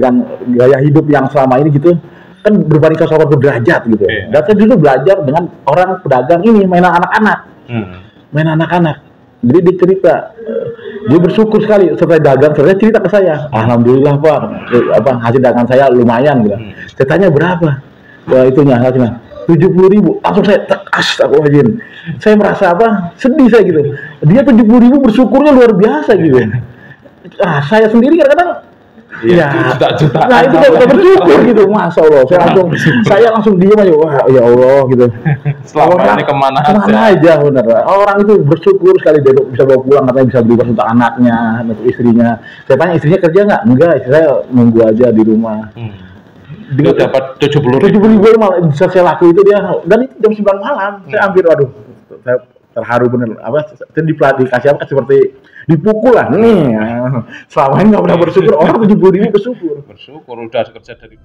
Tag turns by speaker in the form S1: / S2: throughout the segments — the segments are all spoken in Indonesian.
S1: dengan gaya hidup yang selama ini gitu kan berbanding sosok derajat gitu. Dan saya dulu belajar dengan orang pedagang ini mainan anak-anak, mainan anak-anak. Jadi dia cerita, dia bersyukur sekali setelah dagang, setelah cerita ke saya, alhamdulillah Pak, hasil dagangan saya lumayan gitu. Saya tanya berapa? Wah itunya hasilnya 70.000. Langsung saya astagfirullahaladzim. Saya merasa sedih saya gitu. Dia 70.000 bersyukurnya luar biasa gitu. Saya sendiri kadang-kadang juta-jutaan. Nah itu udah bersyukur gitu, masya Allah. Saya langsung diam aja, wah ya Allah gitu.
S2: Selama ini kemana
S1: aja bener. Orang itu bersyukur sekali dia bisa bawa pulang, katanya bisa beli untuk anaknya, untuk istrinya. Saya tanya istrinya kerja nggak? Enggak, istri saya nunggu aja di rumah.
S2: Dia dapat 70.000
S1: malah bisa saya laku itu dia, dan itu jam 9 malam. Saya hampir saya terharu bener. Dikasih seperti dipukul lah nih. Selama ini nggak pernah bersyukur, orang 70.000 bersyukur
S2: udah kerja dari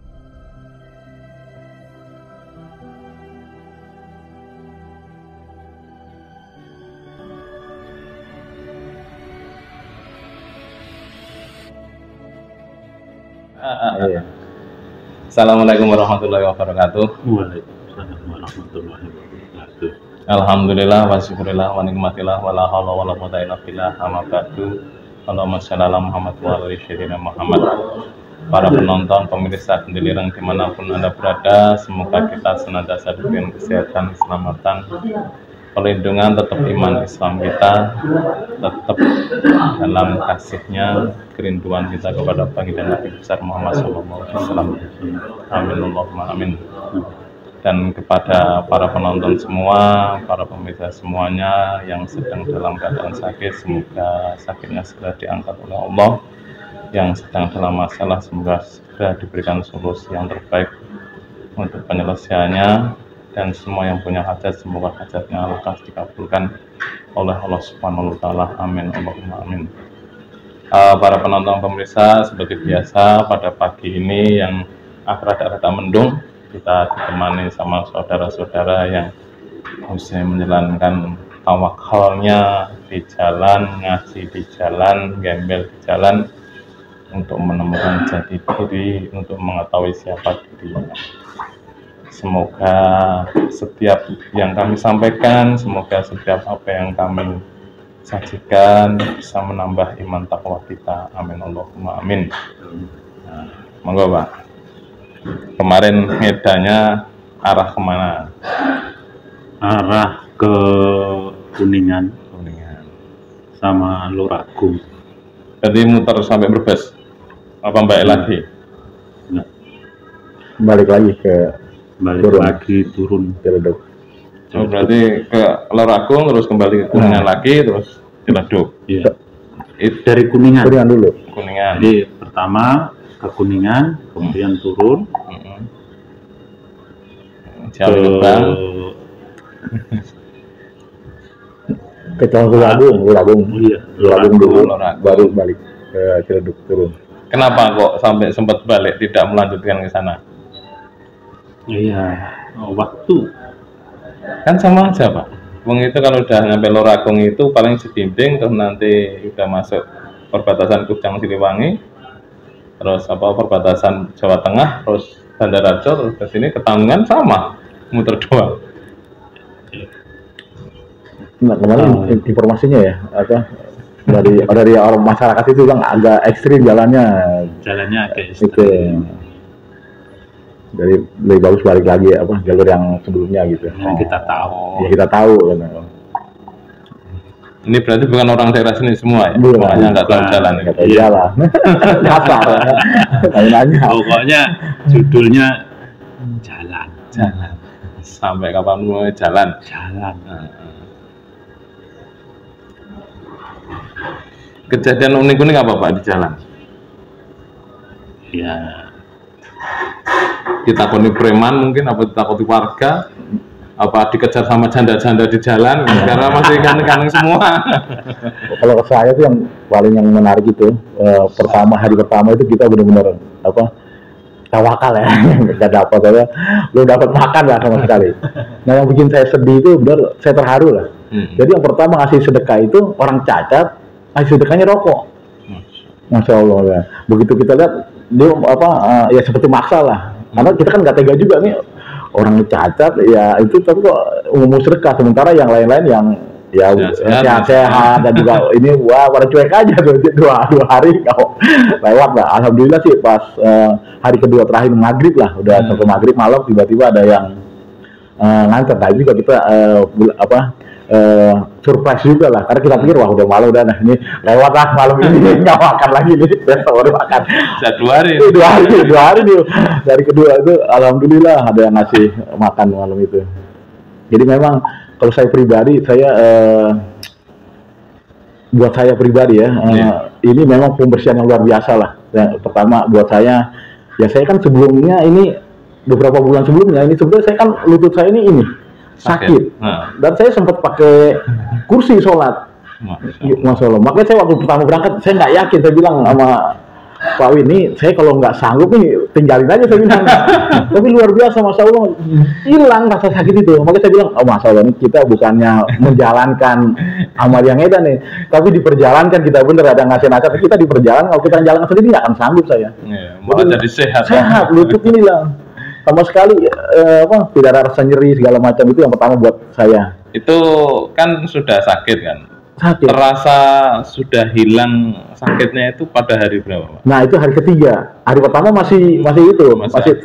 S2: Assalamualaikum warahmatullahi wabarakatuh.
S3: Waalaikumsalam warahmatullahi wabarakatuh.
S2: Alhamdulillah wa syukurillah wa nikmatillah wa la haula wa la quwwata illa billah. Amma ba'du. Allahumma shalli ala Muhammad wa ala sayyidina Muhammad. Para penonton, pemirsa Kendeliran dimanapun Anda berada, semoga kita senantiasa diberikan kesehatan, keselamatan, perlindungan, tetap iman Islam kita, tetap dalam kasihnya, kerinduan kita kepada baginda Nabi besar Muhammad SAW. Amin Allahumma amin. Dan kepada para penonton semua, para pemirsa semuanya yang sedang dalam keadaan sakit, semoga sakitnya segera diangkat oleh Allah. Yang sedang dalam masalah, semoga segera diberikan solusi yang terbaik untuk penyelesaiannya. Dan semua yang punya hajat, semoga hajatnya lekas dikabulkan oleh Allah Subhanahu wa Ta'ala. Amin Allahumma amin. Para penonton pemirsa, seperti biasa pada pagi ini yang rada-rada mendung, kita ditemani sama saudara-saudara yang bisa menjalankan tawakalnya di jalan, ngaji di jalan, gembel di jalan, untuk menemukan jati diri, untuk mengetahui siapa dirinya. Semoga setiap yang kami sampaikan, semoga setiap apa yang kami sajikan bisa menambah iman takwa kita. Amin Allahumma amin. Monggo Pak. Kemarin ngedanya arah kemana?
S3: Arah ke Kuningan sama Luragung.
S2: Jadi muter sampai Brebes? Apa balik lagi?
S3: Enggak.
S1: Balik lagi
S3: turun
S1: Ciledug.
S2: Oh, berarti ke Luragung terus kembali ke Kuningan lagi terus Ciledug.
S3: Iya. Dari Kuningan
S1: dulu.
S2: Kuningan.
S3: Jadi pertama ke Kuningan, kemudian turun
S1: ke Luragung.
S3: Iya,
S1: Luragung dulu, baru balik ke Ciledug turun.
S2: Kenapa kok sampai sempat balik tidak melanjutkan ke sana?
S3: Iya, waktu.
S2: Kan sama aja Pak. Wong itu kalau udah nyampe Luragung itu paling Cibimbing, terus nanti udah masuk perbatasan Kujang Siliwangi, terus perbatasan Jawa Tengah, terus Bandarjo, terus ke sini Ketanggungan sama, muter doang.
S1: Nah, kemarin informasinya ya, dari orang masyarakat itu yang agak ekstrim jalannya agak ekstrim. Dari lebih bagus balik lagi jalur yang sebelumnya gitu.
S3: Kita tahu.
S1: Ya kita tahu kan.
S2: Ini berarti bukan orang daerah sini semua ya?
S1: Makanya
S2: nggak tahu jalan.
S1: Nggak tahu jalan. Kasar. Nanya.
S3: Pokoknya judulnya jalan.
S2: Sampai kapan mau jalan? Kejadian unik-unik apa Pak di jalan?
S3: Ya.
S2: Ditakoni preman mungkin, apa ditakoni warga, apa dikejar sama janda-janda di jalan, karena masih ganteng-ganteng semua.
S1: Kalau saya tuh yang paling menarik itu hari pertama itu kita benar-benar tawakal ya, nggak dapat belum dapat makan lah sama sekali. Nah yang bikin saya sedih itu benar, saya terharu lah. Jadi yang pertama ngasih sedekah itu orang cacat, ngasih sedekahnya rokok. Masya Allah ya. Begitu kita lihat dia apa ya seperti maksa lah. Karena kita kan nggak tega juga nih orang cacat ya itu tapi kok umum sedekah, sementara yang lain-lain yang ya sehat dan juga ini wah pada cuek aja tuh dua hari kau lewat lah. Alhamdulillah sih pas hari kedua terakhir maghrib lah udah sampai maghrib malam tiba-tiba ada yang nganter. Nah juga kita surprise juga lah karena kita pikir wah udah malam udah ini lewat lah malam ini nggak makan lagi nih besok baru makan. dua hari nih dari kedua itu alhamdulillah ada yang ngasih makan malam itu. Jadi memang kalau saya pribadi buat saya pribadi ya ini memang pembersihan yang luar biasa lah. Yang pertama buat saya ya saya kan sebelumnya ini beberapa bulan sebelumnya ini sebenarnya saya kan lutut saya ini sakit. Dan saya sempat pakai kursi sholat. Masya Allah. Makanya saya waktu pertama berangkat saya nggak yakin, saya bilang sama Pak Win nih saya kalau nggak sanggup nih tinggalin aja saya bilang. Tapi luar biasa Masya Allah hilang rasa sakit itu. Makanya saya bilang Masya Allah ini kita bukannya menjalankan amal yang edan nih, tapi diperjalankan kita bener ada ngasih nasihat kita diperjalan. Kalau kita jalan sendiri nggak akan sanggup saya.
S2: Jadi
S1: sehat lutut ini lah. Sama sekali tidak ada rasa nyeri segala macam. Itu yang pertama buat saya.
S2: Itu kan sudah sakit kan?
S1: Sakit.
S2: Terasa sudah hilang sakitnya itu pada hari berapa?
S1: Nah itu hari ketiga. Hari pertama masih itu masih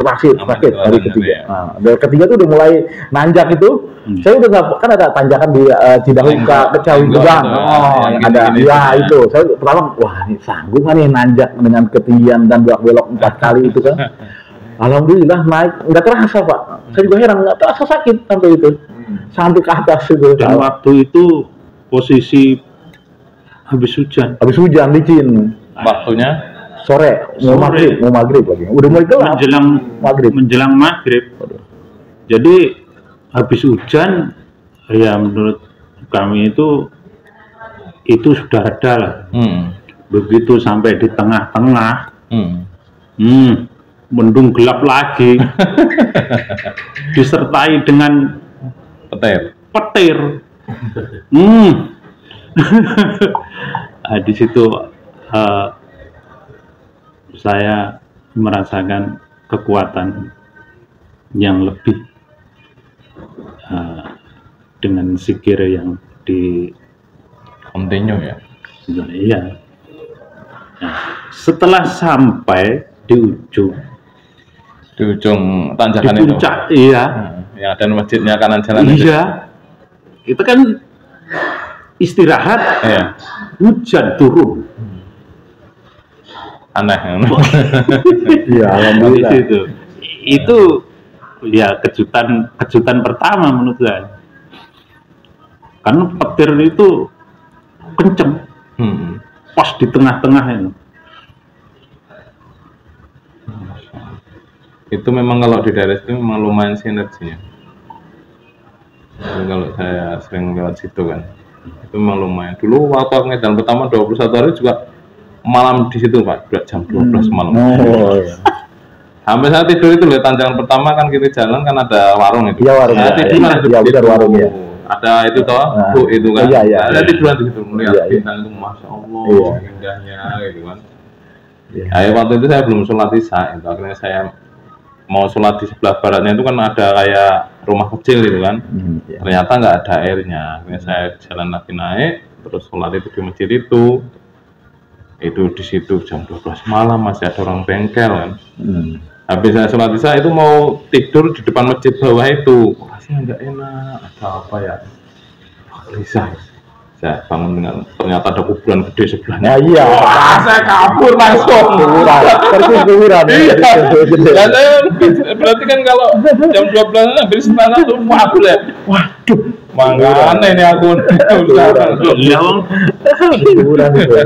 S1: sakit hari ketiga. Nah, dari ketiga itu udah mulai nanjak itu. Saya udah nggak kan ada tanjakan di Cidahuka ke Cawingegang. Yang ada ya itu. Saya pertama wah ini sanggup kan nih nanjak dengan ketinggian dan belok 4 kali itu kan. Alhamdulillah naik, nggak terasa Pak. Saya juga heran, nggak terasa sakit sampai itu, sampai ke atas itu.
S3: Dan waktu itu posisi habis hujan
S1: licin.
S2: Waktunya
S1: sore. Mau maghrib lagi. Udah mulai gelap.
S3: Menjelang maghrib. Jadi habis hujan, ya menurut kami itu sudah ada lah. Begitu sampai di tengah-tengah. Mendung gelap lagi disertai dengan petir. Nah, di situ saya merasakan kekuatan yang lebih dengan zikir yang di
S2: continue ya.
S3: Iya. Nah, setelah sampai di ujung
S2: tanjakan
S3: di puncak, itu iya
S2: yang ada masjidnya kanan jalan
S3: iya itu kan istirahat hujan turun
S2: aneh
S3: iya alhamdulillah itu ya kejutan pertama menurut saya karena petir itu kenceng pas di tengah-tengah
S2: itu memang kalau di daerah itu memang lumayan sinerginya. Kalau saya sering lewat situ kan, itu memang lumayan. Dulu waktu ngedan pertama 21 hari juga malam di situ Pak, jam 12 malam.
S1: Iya.
S2: Sampai saya tidur itu lihat tanjakan pertama kan kiri jalan kan ada warung itu.
S1: Iya warung.
S2: Saya tidur
S1: benar warung ya.
S2: Ada itu toh, itu kan. Saya tiduran di situ melihat bintang itu, Masya Allah, indahnya gitu kan. Waktu itu saya belum sholat isya, itu akhirnya saya mau sholat di sebelah baratnya itu kan ada kayak rumah kecil gitu kan. Ternyata nggak ada airnya. Akhirnya saya jalan lagi naik, terus sholat itu di masjid itu di situ jam 12 malam masih ada orang bengkel kan. Habis saya sholat isya itu mau tidur di depan masjid bawah itu, rasanya nggak enak. Ada apa ya? Gelisah. Saya bangun dengan ternyata ada kuburan gede sebelahnya.
S1: Iya.
S2: Saya kabur langsung.
S1: Kuburan.
S2: Iya. Dan berarti kan kalau jam 12 hampir setengah tuh kabur ya. Waduh. Mangane ini aku.
S1: Kuburan itu.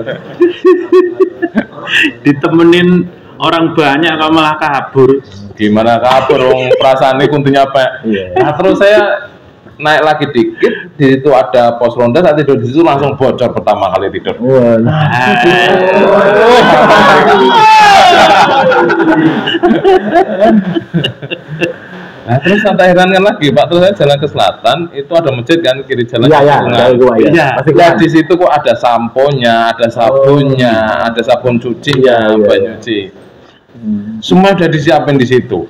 S3: Ditemenin orang banyak kok malah kabur.
S2: Gimana kabur? Perasaan ini kuntinya apa? Nah terus saya naik lagi dikit, di situ ada pos ronda, saat tidur di situ langsung bocor pertama kali tidur. Nah terus santai herankan lagi Pak, terus saya jalan ke selatan, itu ada masjid kan kiri jalan.
S1: Iya.
S2: Nah di situ kok ada samponya, ada sabunnya, ada sabun cucinya, banyak cuci. Semua udah disiapin di situ.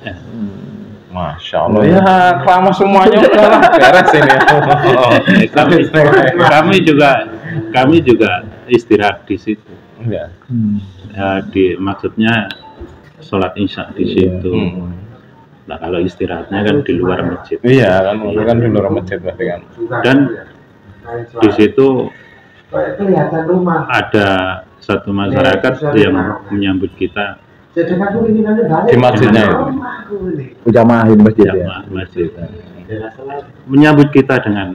S2: Masya Allah ya, selama semuanya udah lah beres ini.
S3: Kami juga istirahat di situ.
S2: Ya.
S3: Maksudnya sholat isya di situ. Nah kalau istirahatnya kan di luar masjid.
S2: Iya kan, itu kan di luar masjid berarti kan.
S3: Dan di situ ada satu masyarakat yang menyambut kita
S2: Di masjidnya itu.
S1: Jamaah di masjid ya.
S3: jamaah masjid, menyambut kita dengan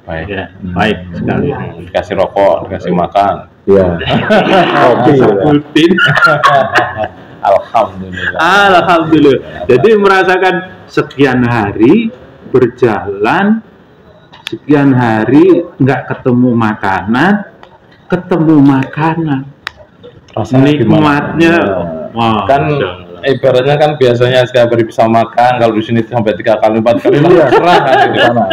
S2: Baik.
S3: ya, baik sekali.
S2: Dikasih rokok, dikasih makan.
S1: Iya. Kopi. Ya.
S3: Rutin.
S2: Alhamdulillah.
S3: Alhamdulillah. Jadi merasakan sekian hari berjalan, sekian hari nggak ketemu makanan,
S2: Rasanya
S3: nikmatnya, wah,
S2: kan
S3: Masya Allah.
S2: ibaratnya kan biasanya setiap hari bisa makan, kalau di sini sampai 3 kali 4 kali
S1: Iya.
S2: serah kan gitu.
S1: Sana.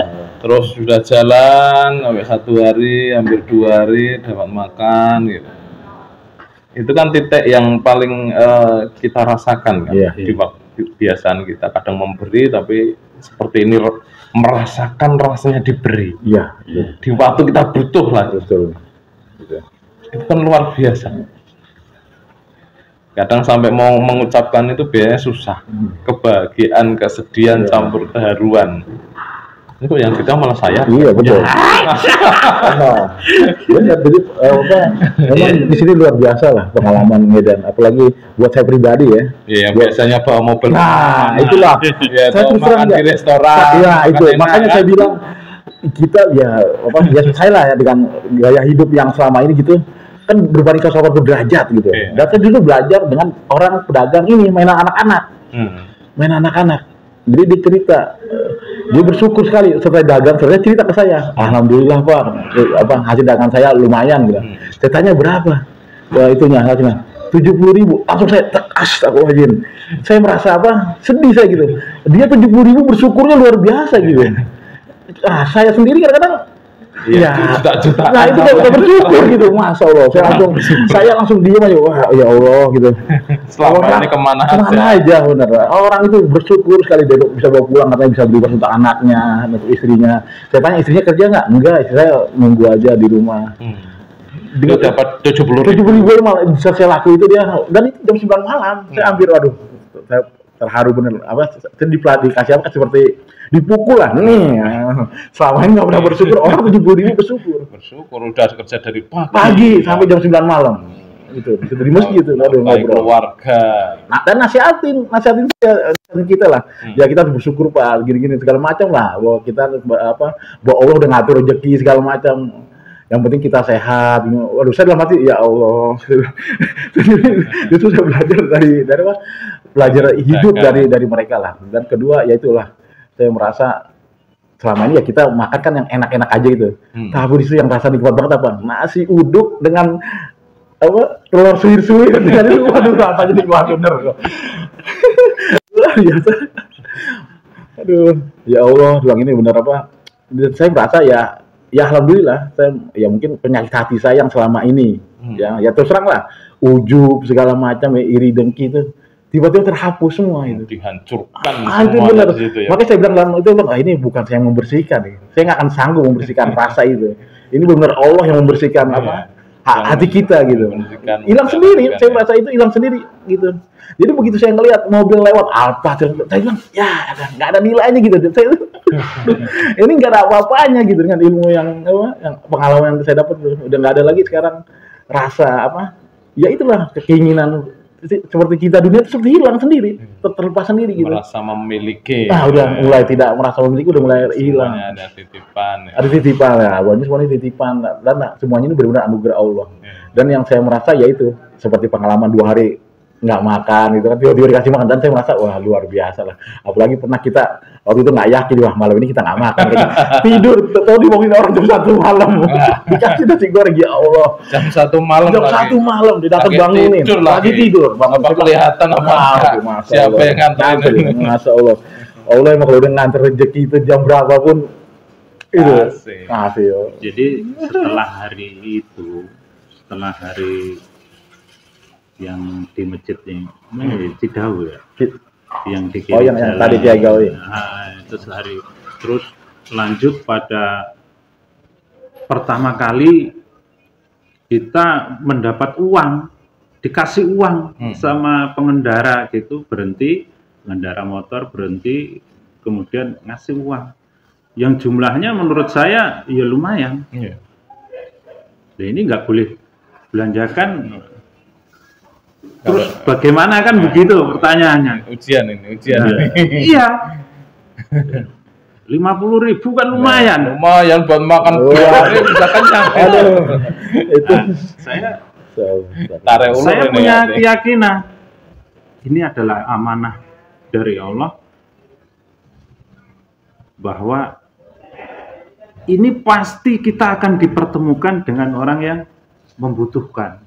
S2: Terus sudah jalan sampai 1 hari, hampir 2 hari dapat makan gitu. Itu kan titik yang paling kita rasakan kan.
S1: Iya.
S2: Di waktu kebiasaan kita kadang memberi, tapi seperti ini merasakan rasanya diberi.
S1: Iya.
S2: Di waktu kita butuh lah.
S1: Betul.
S2: Itu kan luar biasa. Kadang sampai mau mengucapkan itu biasanya susah. Kebahagiaan, kesedihan, campur keharuan. Itu yang kita malah saya.
S1: Iya betul. Nah, benar. Jadi memang di sini luar biasa lah pengalaman Medan. Apalagi buat saya pribadi ya.
S2: Iya, yang biasanya bawa mobil.
S1: Nah, itulah.
S2: Ya,
S1: Saya terus terang
S2: makan di
S1: nggak-
S2: restoran.
S1: Iya
S2: makan
S1: itu.
S2: enak,
S1: Makanya
S2: kan?
S1: saya bilang kita ya saya lah ya dengan gaya hidup yang selama ini gitu kan berbanding sosok derajat gitu.
S2: Iya.
S1: Dan saya dulu belajar dengan orang pedagang ini mainan anak-anak. Mainan anak-anak. Jadi dia cerita, dia bersyukur sekali setelah dagang, selesai cerita ke saya. Alhamdulillah Pak, hasil dagangan saya lumayan gitu. Saya tanya berapa? Itunya hasilnya 70.000. Langsung saya astagfirullahaladzim. Saya merasa sedih saya gitu. Dia 70.000 bersyukurnya luar biasa gitu. Saya sendiri kadang-kadang
S2: Iya,
S1: ya,
S2: juta-jutaan.
S1: nah itu udah bersyukur gitu, masya Allah. Saya langsung diem aja, wah ya Allah gitu.
S2: Selama ini kemana aja?
S1: Bener. Orang itu bersyukur sekali dia bisa bawa pulang, katanya bisa beli untuk anaknya, untuk istrinya. Saya tanya istrinya kerja nggak? Enggak, istri saya nunggu aja di rumah.
S2: Dia dapat 70.000.
S1: 70.000 malah bisa saya laku itu dia, dan itu jam 9 malam. Saya hampir, waduh, saya terharu bener. Dikasih seperti dipukul lah nih. Selama ini nggak pernah bersyukur, orang 70.000
S2: Bersyukur udah kerja dari
S1: pagi sampai jam 9 malam. Itu dari masjid itu, aduh
S2: baik
S1: ngobrol.
S2: keluarga.
S1: Nah, dan nasihatin kita lah. Ya kita harus bersyukur Pak, gini-gini segala macam lah. Bahwa kita bahwa Allah udah ngatur rezeki segala macam. Yang penting kita sehat. Waduh, saya dalam hati ya Allah. Itu saya belajar dari belajar hidup dari mereka lah. Dan kedua ya itulah, saya merasa selama ini ya kita makan kan yang enak-enak aja gitu. Tapi di situ yang rasa nikmat banget nasi uduk dengan telur suwir-suwir dengan itu, waduh rasanya nikmat bener kok. Luar biasa. Aduh, ya Allah, bilang ini bener dan saya merasa ya alhamdulillah, saya ya mungkin penyakit hati saya yang selama ini ya terus terang lah, ujub segala macam ya, iri dengki itu tiba-tiba terhapus semua itu.
S2: Dihancurkan
S1: Itu
S2: semua
S1: benar.
S2: dari situ ya.
S1: Makanya saya bilang dalam itu, ini bukan saya yang membersihkan nih. Saya nggak akan sanggup membersihkan rasa itu. Ini benar Allah yang membersihkan hati kita gitu. Hilang sendiri, saya merasa itu hilang sendiri gitu. Jadi begitu saya ngelihat mobil lewat Alfa, saya bilang ya nggak ada nilainya gitu. Saya ini nggak ada apa-apanya gitu dengan ilmu yang pengalaman yang saya dapat, udah nggak ada lagi sekarang rasa ya itulah keinginan seperti kita dunia itu seperti hilang sendiri, terlepas sendiri gitu.
S2: Merasa memiliki.
S1: Udah mulai tidak merasa memiliki, udah mulai hilang.
S2: Semuanya ada titipan. Ya.
S1: Ada titipan ya, ini semuanya titipan dan semuanya ini benar-benar anugerah Allah. Dan yang saya merasa yaitu seperti pengalaman 2 hari nggak makan gitu kan, tiba-tiba dikasih makan, dan saya merasa wah luar biasa lah. Apalagi pernah kita waktu itu nggak yakin, wah malam ini kita nggak makan, tidur, tahu dibangunin orang jam 1 malam, dikasih nasi goreng, ya Allah.
S2: Jam 1 malam
S1: Jam
S2: lagi.
S1: 1 malam didatang bangunin, lagi tidur, bangun
S2: kelihatan apa? Siapa yang nganterin?
S1: Masya Allah. Allah emang kalau udah nganter rezeki itu jam berapapun itu kasih.
S3: Jadi setelah hari yang di masjid ini, Cidahu ya, yang di
S1: Oh, yang tadi Kiai Gawi.
S3: Itu sehari. Terus lanjut pada pertama kali kita mendapat uang, dikasih uang sama pengendara gitu, berhenti, pengendara motor berhenti, kemudian ngasih uang. Yang jumlahnya menurut saya ya lumayan. Nah, ini nggak boleh belanjakan. Terus bagaimana kan begitu pertanyaannya?
S2: Ujian ini.
S3: Iya. 50.000 kan lumayan.
S2: Lumayan buat makan 2 hari bisa kenyang.
S1: Itu
S3: Saya punya keyakinan ini adalah amanah dari Allah bahwa ini pasti kita akan dipertemukan dengan orang yang membutuhkan.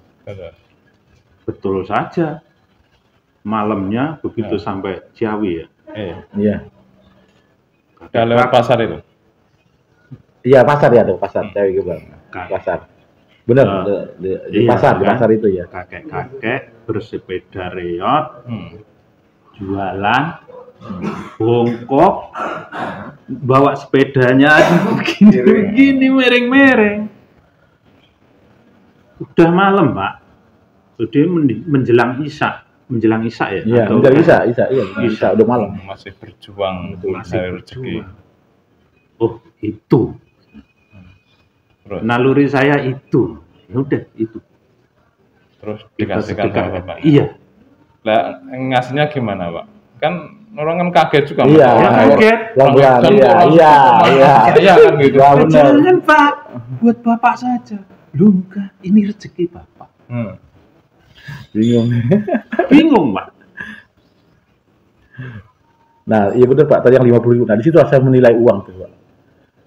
S3: Betul saja. Malamnya begitu sampai Ciawi ya.
S1: Iya.
S2: Udah lewat pasar itu.
S1: Iya, pasar ya tuh, pasar cewek gitu. Pasar. Benar, di pasar, di pasar itu ya.
S3: Kakek-kakek bersepeda reot, jualan, bongkok, bawa sepedanya begini mereng-mereng. Udah malam, Pak. Udah menjelang Isya ya?
S1: Iya, menjelang Isya, udah malam.
S2: Masih berjuang mencari rezeki.
S3: Oh, itu.
S2: Terus?
S3: Naluri saya itu. Ya udah, itu.
S2: Terus dikasihkan sama Bapak?
S3: Iya.
S2: Lah, ngasihnya gimana, Pak? Kan orang kan kaget juga.
S1: Iya,
S3: kaget.
S2: Iya kan gitu.
S3: Jangan, Pak. Buat Bapak saja. Loh, enggak. Ini rezeki Bapak. Bingung, Pak.
S1: Nah, iya benar Pak. Tadi yang 50.000. Nah, di situ saya menilai uang tuh, Pak.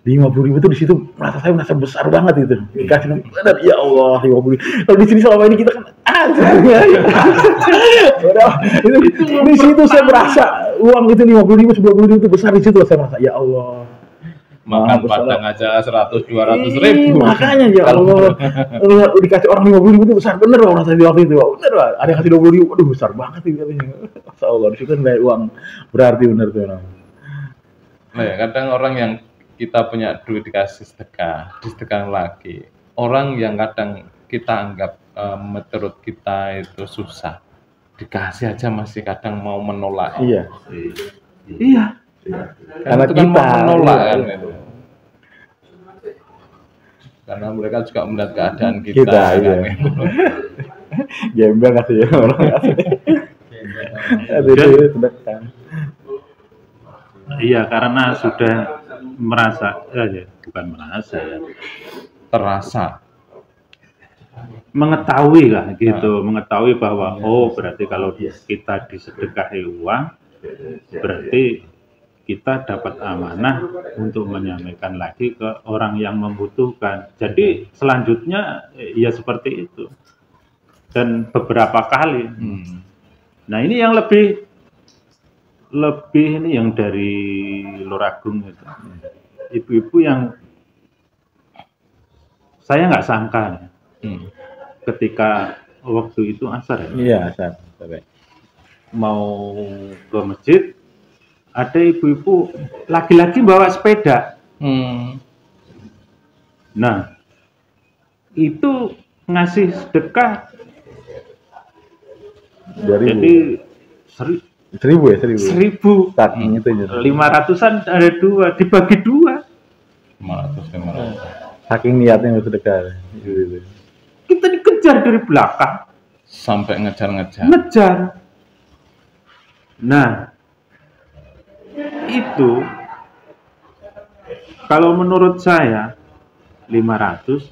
S1: 50.000 itu di situ saya merasa besar banget itu. Dikasih benar, ya Allah 50.000. Kalau di sini selama ini kita kan di situ saya merasa uang itu 50.000, 90.000 itu besar. Di situ saya merasa ya Allah.
S2: Makan padang aja 100-200 ribu.
S1: Makanya ya Allah. Dikasih orang 50.000 itu besar bener Pak, merasa di waktu itu Pak. Bener Pak. Ada yang kasih 20.000, aduh besar banget ini katanya. Masya Allah, di situ nilai uang berarti bener tuh orang.
S2: Nah ya, kadang orang yang kita punya duit dikasih sedekah, disedekahkan lagi. Orang yang kadang kita anggap menurut kita itu susah, dikasih aja masih kadang mau menolak.
S1: Iya.
S2: Karena itu kan mau menolak kan itu. Karena mereka juga melihat keadaan kita kan,
S1: iya.
S2: gitu.
S1: Gembel kasih ya orang kasih.
S3: Iya, karena sudah merasa, bukan merasa ya,
S2: terasa,
S3: mengetahui lah gitu, mengetahui bahwa berarti kalau kita disedekahi uang, berarti kita dapat amanah untuk menyampaikan lagi ke orang yang membutuhkan. Jadi selanjutnya ya seperti itu, dan beberapa kali. Nah ini yang lebih ini yang dari Luragung itu, ibu-ibu yang saya nggak sangka ketika waktu itu asar ya.
S1: Iya asar.
S3: Mau ke masjid, ada ibu-ibu laki-laki bawa sepeda. Nah itu ngasih sedekah. Jadi
S1: 1.000 ya
S3: 1.000.
S1: Saking itu
S3: 500-an ada 2, dibagi 2.
S2: 500.
S1: Saking niatnya sedekah.
S3: Kita dikejar dari belakang.
S2: Sampai ngejar-ngejar.
S3: Nah, itu kalau menurut saya 500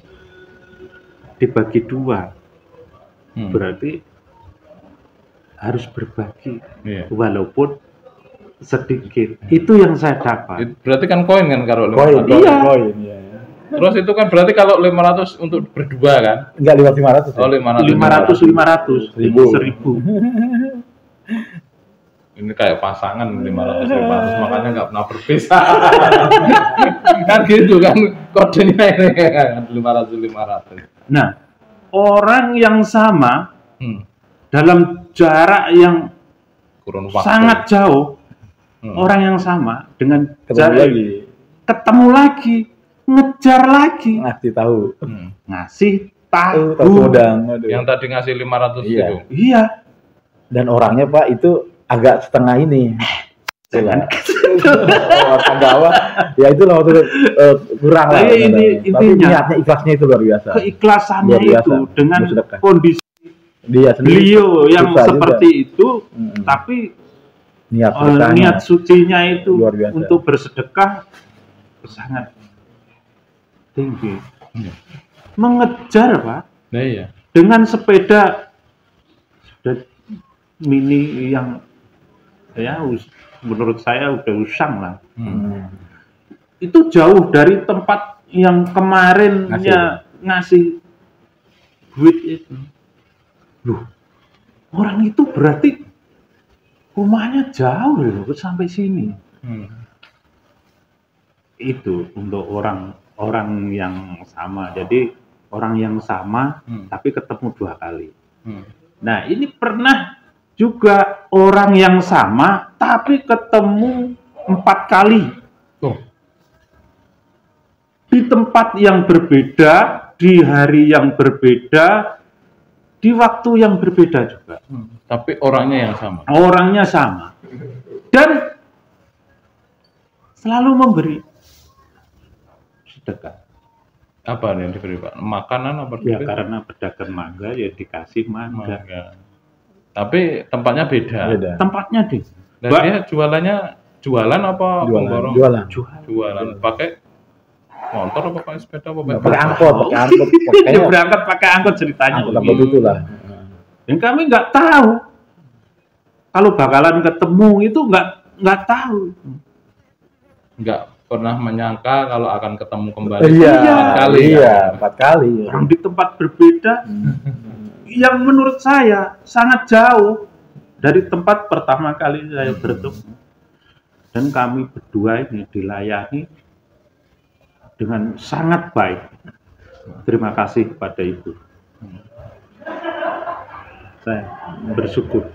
S3: dibagi 2. Berarti harus berbagi, walaupun sedikit. Itu yang saya dapat.
S2: Berarti kan koin kan kalau 500.
S1: Koin.
S2: Terus itu kan berarti kalau 500 untuk berdua kan?
S1: Enggak 500.
S2: Oh
S3: 500. 1.000.
S2: Ini kayak pasangan 500 makanya nggak pernah berpisah. Kan gitu kan kodenya ini kan 500.
S3: Nah, orang yang sama dalam jarak yang
S2: kurun waktu
S3: sangat jauh, orang yang sama dengan ketemu lagi, ngejar lagi,
S1: ngasih tahu,
S3: ngasih tahu.
S2: Yang tadi ngasih 500 itu.
S3: Iya.
S1: Dan orangnya Pak itu agak setengah ini. Penggawa, ya itu lah waktu kurang lah. Tapi niatnya, ikhlasnya itu luar biasa.
S3: Keikhlasannya luar biasa. Itu dengan kondisi
S1: dia sendiri,
S3: beliau yang seperti juga. Itu, tapi niat sucinya itu untuk bersedekah sangat tinggi. Mengejar Pak,
S2: iya.
S3: dengan sepeda mini yang ya menurut saya udah usang lah. Itu jauh dari tempat yang kemarinnya ngasih duit itu. Loh, orang itu berarti rumahnya jauh loh sampai sini. Itu untuk orang yang sama. Jadi orang yang sama tapi ketemu 2 kali. Nah, ini pernah juga orang yang sama tapi ketemu 4 kali. Di tempat yang berbeda, di hari yang berbeda, di waktu yang berbeda juga.
S2: Tapi orangnya yang sama.
S3: Orangnya sama. Dan selalu memberi sedekah.
S2: Apa yang diberi Pak? Makanan apa?
S3: Ya karena pedagang mangga ya dikasih mangga.
S2: Tapi tempatnya beda.
S3: Tempatnya deh.
S2: Dan dia jualan apa? Jualan. Pakai motor apa pakai sepeda apa
S1: pakai angkot?
S3: Dia berangkat pakai angkot ceritanya.
S1: Angkot itulah.
S3: Dan kami nggak tahu kalau bakalan ketemu itu nggak tahu. Nggak
S2: pernah menyangka kalau akan ketemu kembali.
S1: 4 kali.
S3: Orang di tempat berbeda. Yang menurut saya sangat jauh dari tempat pertama kali saya bertemu. Dan kami berdua ini dilayani dengan sangat baik. Terima kasih kepada Ibu. Saya bersyukur.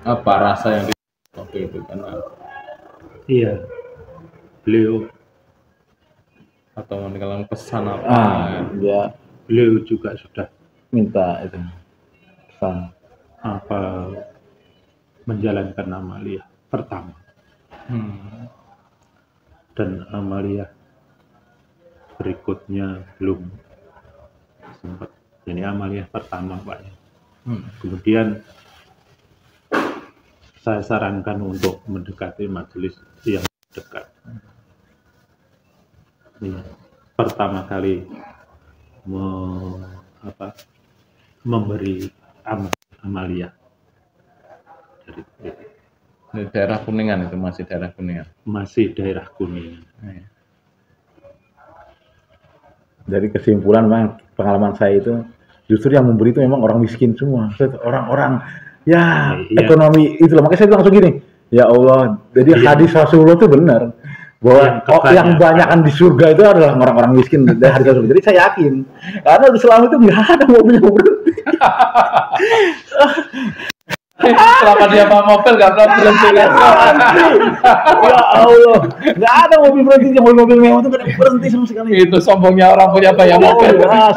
S2: Apa rasa yang waktu itu karena?
S3: Iya, beliau
S2: atau meninggalkan pesan apa?
S1: Ya,
S3: beliau juga sudah
S1: minta itu pesan
S3: apa menjalankan amaliyah pertama dan amaliyah berikutnya belum sempat. Ini amaliyah pertama Pak. Kemudian saya sarankan untuk mendekati majelis yang dekat. Ini pertama kali memberi amaliyah dari
S2: daerah Kuningan. Itu masih daerah Kuningan.
S3: Masih daerah Kuningan.
S1: Dari kesimpulan Bang, pengalaman saya itu justru yang memberi itu memang orang miskin semua, orang-orang ekonomi itu loh. Makanya saya bilang langsung gini, ya Allah, jadi hadis Rasulullah itu benar bahwa yang banyakan di surga itu adalah orang-orang miskin dari hadis Rasulullah. Jadi saya yakin karena di selama itu nggak ada mobil yang berhenti.
S2: Selama dia bawa mobil nggak pernah berhenti.
S1: Ya Allah, nggak ada mobil berhenti, mobil mewah itu nggak berhenti sama sekali.
S2: Itu sombongnya orang punya banyak mobil.
S1: Makanya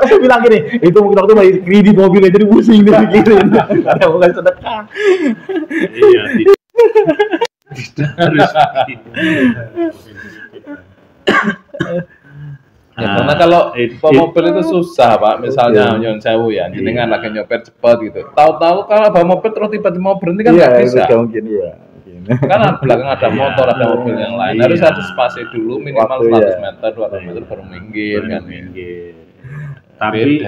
S1: saya bilang gini, itu mungkin waktu itu kredit mobilnya jadi pusing dipikirin. Ada bukan sedekah.
S3: Iya. Harus.
S2: Karena kalau bawa mobil itu susah Pak, misalnya nyon sewu ya, jenengan lagi nyopet cepat gitu. Tahu-tahu kalau bawa mobil terus tiba-tiba mau berhenti kan nggak bisa.
S1: Mungkin.
S2: Karena belakang ada motor, ada mobil yang lain. Harus ada spasi dulu minimal 100 meter, 200 meter baru minggir kan.
S3: Tapi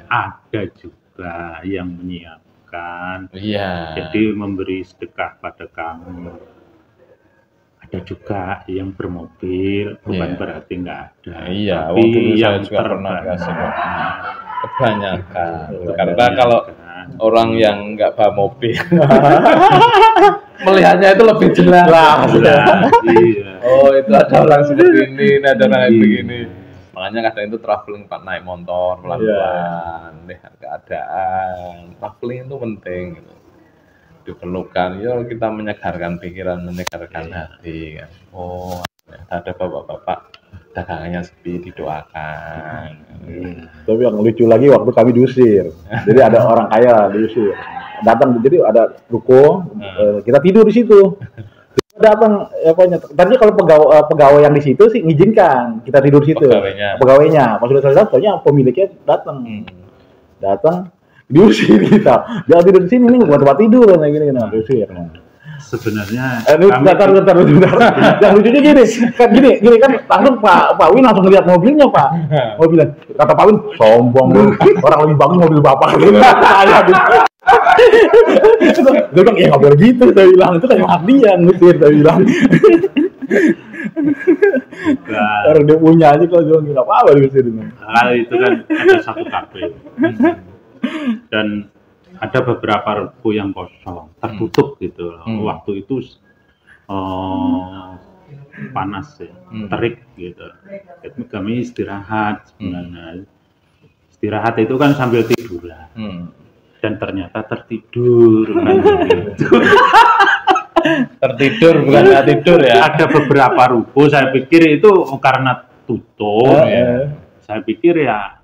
S3: ada juga yang menyiapkan. Jadi memberi sedekah pada kamu. Ada juga yang bermobil, bukan berarti nggak ada.
S2: Tapi yang juga pernah kasih kebanyakan. Karena kalau orang yang nggak bawa mobil, melihatnya itu lebih jelas. Oh itu ada orang seperti ini, ada orang begini. Makanya kadang itu traveling Pak, naik motor pelan-pelan, lihat keadaan. Traveling itu penting gitu. Diperlukan, yuk kita menyegarkan pikiran, menyegarkan hati kan. Oh, ada bapak-bapak dagangannya sepi, didoakan.
S1: Tapi yang lucu lagi waktu kami diusir, jadi ada orang kaya diusir, datang, jadi ada ruko, kita tidur di situ. Datang tadi kalau pegawai yang di situ sih ngizinkan kita tidur di situ. Pegawainya pas sudah selesai ternyata pemiliknya datang diusir kita. Jangan tidur di sini, ini bukan tempat tidur kayak gini diusir.
S3: Sebenarnya
S1: bentar. Yang lucunya gini kan langsung Pak Win langsung lihat mobilnya Pak. Mobilnya kata Pak Win sombong lu, orang lebih bagus mobil bapak gitu. Dia bilang ya nggak boleh gitu, saya bilang itu kayak hak dia ngusir, saya bilang. Orang dia punya aja kalau bilang nggak apa-apa diusir.
S3: Hal itu kan ada satu kafe dan ada beberapa regu yang kosong, tertutup gitu. Waktu itu panas ya, terik gitu. Kami istirahat sebenarnya. Istirahat itu kan sambil tiduran. Dan ternyata tertidur kan gitu.
S2: Tertidur bukan nggak tidur ya.
S3: Ada beberapa ruko saya pikir itu karena tutup. Saya pikir ya